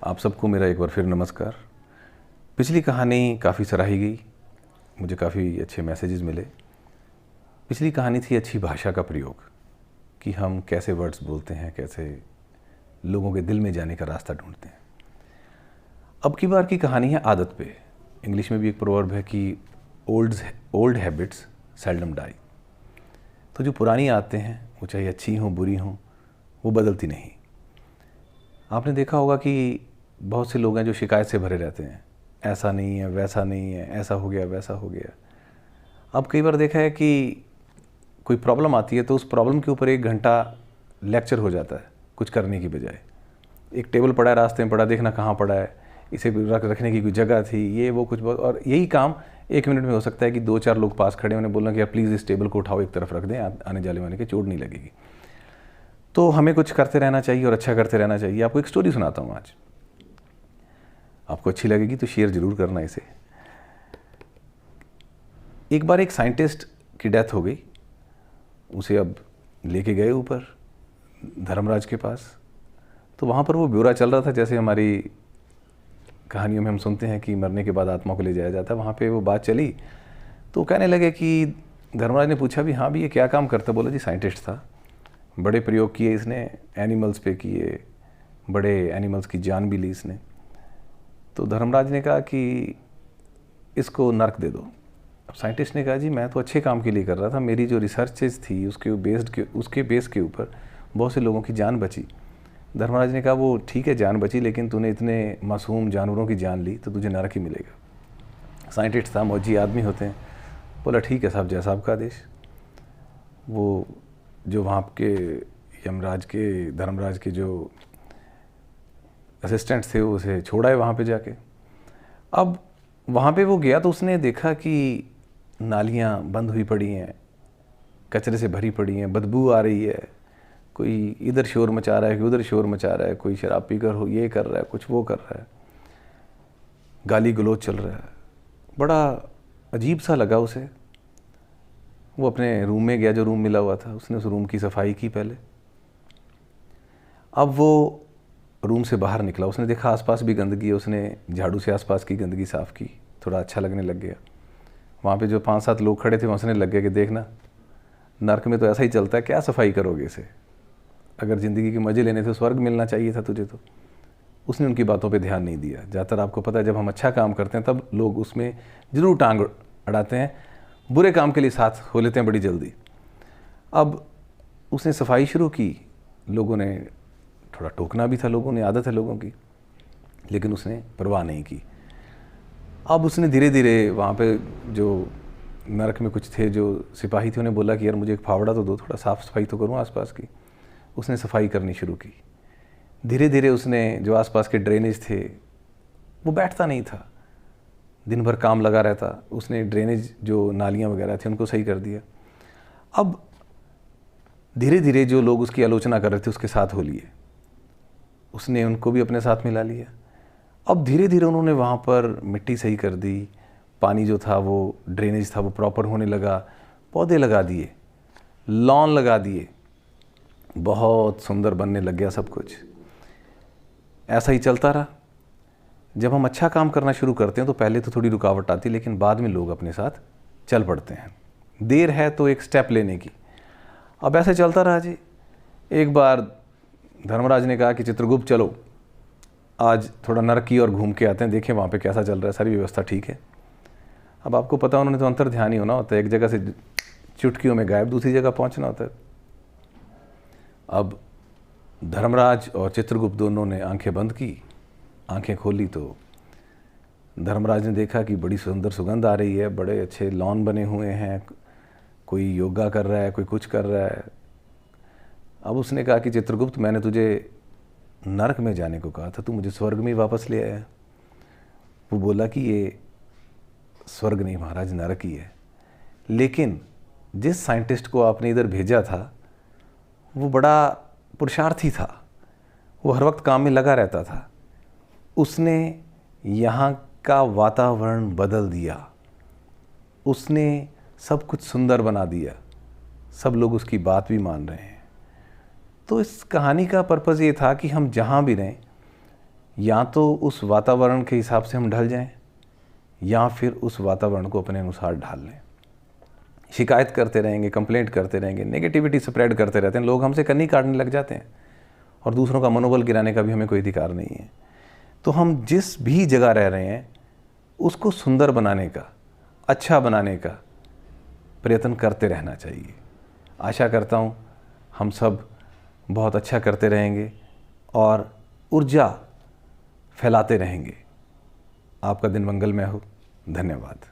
आप सबको मेरा एक बार फिर नमस्कार। पिछली कहानी काफ़ी सराही गई, मुझे काफ़ी अच्छे मैसेजेस मिले। पिछली कहानी थी अच्छी भाषा का प्रयोग, कि हम कैसे वर्ड्स बोलते हैं, कैसे लोगों के दिल में जाने का रास्ता ढूंढते हैं। अब की बार की कहानी है आदत पे। इंग्लिश में भी एक प्रोवर्ब है कि ओल्ड हैबिट्स सेल्डम डाई। तो जो पुरानी आदतें हैं, वो चाहे अच्छी हों बुरी हों, वो बदलती नहीं। आपने देखा होगा कि बहुत से लोग हैं जो शिकायत से भरे रहते हैं, ऐसा नहीं है, वैसा नहीं है, ऐसा हो गया, वैसा हो गया। अब कई बार देखा है कि कोई प्रॉब्लम आती है तो उस प्रॉब्लम के ऊपर 1 घंटा लेक्चर हो जाता है कुछ करने की बजाय। एक टेबल पड़ा है रास्ते में पड़ा, देखना कहाँ पड़ा है, इसे रखने की कोई जगह थी, ये वो कुछ बहुत। और यही काम 1 मिनट में हो सकता है कि 2-4 लोग पास खड़े, उन्हें बोलना कि यार प्लीज़ इस टेबल को उठाओ, एक तरफ रख दें, आने जाने वाले की चोट नहीं लगेगी। तो हमें कुछ करते रहना चाहिए और अच्छा करते रहना चाहिए। आपको एक स्टोरी सुनाता हूँ आज, आपको अच्छी लगेगी तो शेयर ज़रूर करना इसे। एक बार एक साइंटिस्ट की डेथ हो गई, उसे अब लेके गए ऊपर धर्मराज के पास। तो वहाँ पर वो ब्यौरा चल रहा था, जैसे हमारी कहानियों में हम सुनते हैं कि मरने के बाद आत्मा को ले जाया जाता है। वहाँ पे वो बात चली तो कहने लगे कि धर्मराज ने पूछा भी, हाँ भी ये क्या काम करता? बोला जी साइंटिस्ट था, बड़े प्रयोग किए इसने, एनिमल्स पे किए, बड़े एनिमल्स की जान भी ली इसने। तो धर्मराज ने कहा कि इसको नर्क दे दो। अब साइंटिस्ट ने कहा जी मैं तो अच्छे काम के लिए कर रहा था, मेरी जो रिसर्चेज थी उसके बेस के ऊपर बहुत से लोगों की जान बची। धर्मराज ने कहा वो ठीक है जान बची, लेकिन तूने इतने मासूम जानवरों की जान ली तो तुझे नरक ही मिलेगा। साइंटिस्ट था, मौजी आदमी होते हैं, बोला ठीक है साहब, जैसा आपका आदेश। वो जो वहाँ के यमराज के, धर्मराज के जो असिस्टेंट थे, वो उसे छोड़ा है वहाँ पे जाके। अब वहाँ पे वो गया तो उसने देखा कि नालियाँ बंद हुई पड़ी हैं, कचरे से भरी पड़ी हैं, बदबू आ रही है, कोई इधर शोर मचा रहा है, कोई उधर शोर मचा रहा है, कोई शराब पीकर हो ये कर रहा है, कुछ वो कर रहा है, गाली गलौज चल रहा है। बड़ा अजीब सा लगा उसे। वो अपने रूम में गया, जो रूम मिला हुआ था, उसने उस रूम की सफाई की पहले। अब वो रूम से बाहर निकला, उसने देखा आसपास भी गंदगी है, उसने झाड़ू से आसपास की गंदगी साफ़ की, थोड़ा अच्छा लगने लग गया। वहाँ पे जो 5-7 लोग खड़े थे, हंसने लग गए कि देखना नर्क में तो ऐसा ही चलता है, क्या सफाई करोगे इसे, अगर ज़िंदगी के मज़े लेने थे स्वर्ग मिलना चाहिए था तुझे। तो उसने उनकी बातों पे ध्यान नहीं दिया। ज़्यादातर आपको पता है जब हम अच्छा काम करते हैं तब लोग उसमें ज़रूर टांग अड़ाते हैं, बुरे काम के लिए साथ हो लेते हैं बड़ी जल्दी। अब उसने सफाई शुरू की, लोगों ने थोड़ा टोकना भी था, लोगों ने, आदत है लोगों की, लेकिन उसने परवाह नहीं की। अब उसने धीरे धीरे वहाँ पे जो नरक में कुछ थे जो सिपाही थे, उन्हें बोला कि यार मुझे एक फावड़ा तो दो, थोड़ा साफ़ सफाई तो करूँ आसपास की। उसने सफाई करनी शुरू की। धीरे धीरे उसने जो आसपास के ड्रेनेज थे, वो बैठता नहीं था, दिन भर काम लगा रहता। उसने ड्रेनेज जो नालियाँ वगैरह थी उनको सही कर दिया। अब धीरे धीरे जो लोग उसकी आलोचना कर रहे थे उसके साथ हो लिए, उसने उनको भी अपने साथ मिला लिया। अब धीरे धीरे उन्होंने वहाँ पर मिट्टी सही कर दी, पानी जो था वो ड्रेनेज था वो प्रॉपर होने लगा, पौधे लगा दिए, लॉन लगा दिए, बहुत सुंदर बनने लग गया सब कुछ। ऐसा ही चलता रहा। जब हम अच्छा काम करना शुरू करते हैं तो पहले तो थोड़ी रुकावट आती, लेकिन बाद में लोग अपने साथ चल पड़ते हैं। देर है तो एक स्टेप लेने की। अब ऐसे चलता रहा जी। एक बार धर्मराज ने कहा कि चित्रगुप्त चलो आज थोड़ा नरक की ओर घूम के आते हैं, देखें वहाँ पे कैसा चल रहा है, सारी व्यवस्था ठीक है। अब आपको पता उन्होंने तो अंतर ध्यान ही होना होता है, एक जगह से चुटकियों में गायब दूसरी जगह पहुँचना होता है। अब धर्मराज और चित्रगुप्त दोनों ने आंखें बंद की, आंखें खोली तो धर्मराज ने देखा कि बड़ी सुंदर सुगंध आ रही है, बड़े अच्छे लॉन बने हुए हैं, कोई योगा कर रहा है, कोई कुछ कर रहा है। अब उसने कहा कि चित्रगुप्त मैंने तुझे नरक में जाने को कहा था, तू मुझे स्वर्ग में वापस ले आया। वो बोला कि ये स्वर्ग नहीं महाराज, नरक ही है। लेकिन जिस साइंटिस्ट को आपने इधर भेजा था वो बड़ा पुरुषार्थी था, वो हर वक्त काम में लगा रहता था। उसने यहाँ का वातावरण बदल दिया, उसने सब कुछ सुंदर बना दिया, सब लोग उसकी बात भी मान रहे हैं। तो इस कहानी का पर्पज़ ये था कि हम जहाँ भी रहें या तो उस वातावरण के हिसाब से हम ढल जाएं, या फिर उस वातावरण को अपने अनुसार ढाल लें। शिकायत करते रहेंगे, कंप्लेंट करते रहेंगे, नेगेटिविटी स्प्रेड करते रहते हैं, लोग हमसे कन्नी काटने लग जाते हैं और दूसरों का मनोबल गिराने का भी हमें कोई अधिकार नहीं है। तो हम जिस भी जगह रह रहे हैं उसको सुंदर बनाने का, अच्छा बनाने का प्रयत्न करते रहना चाहिए। आशा करता हूँ हम सब बहुत अच्छा करते रहेंगे और ऊर्जा फैलाते रहेंगे। आपका दिन मंगलमय हो। धन्यवाद।